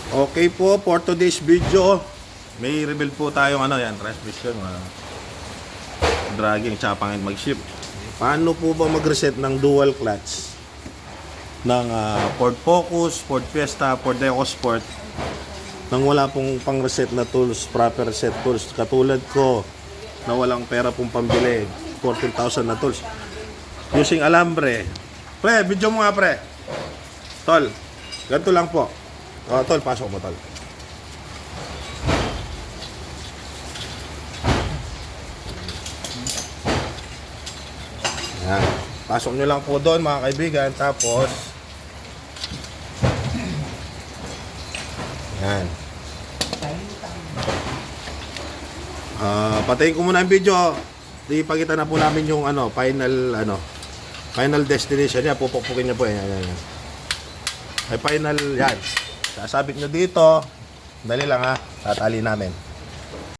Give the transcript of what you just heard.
Okay po, for today's video, may reveal po tayong transmission, dragging, tsapang and mag-shift. Paano po ba mag-reset ng dual clutch ng Ford Focus, Ford Fiesta, Ford EcoSport nang wala pong pang-reset na tools, proper reset tools, katulad ko na walang pera pong pambili, 14,000 na tools using alambre. Pre, video mo nga pre. Tol, ganito lang po. Tol, pasok mo tol. Yan. Pasok nyo lang po doon mga kaibigan. Tapos yan. Patayin ko muna ang video. Ipakita na po namin yung final destination niya. Pupukpukin niya po yan. Ay final yan. Sasabit nyo dito. Dali lang ha. Tatali namin.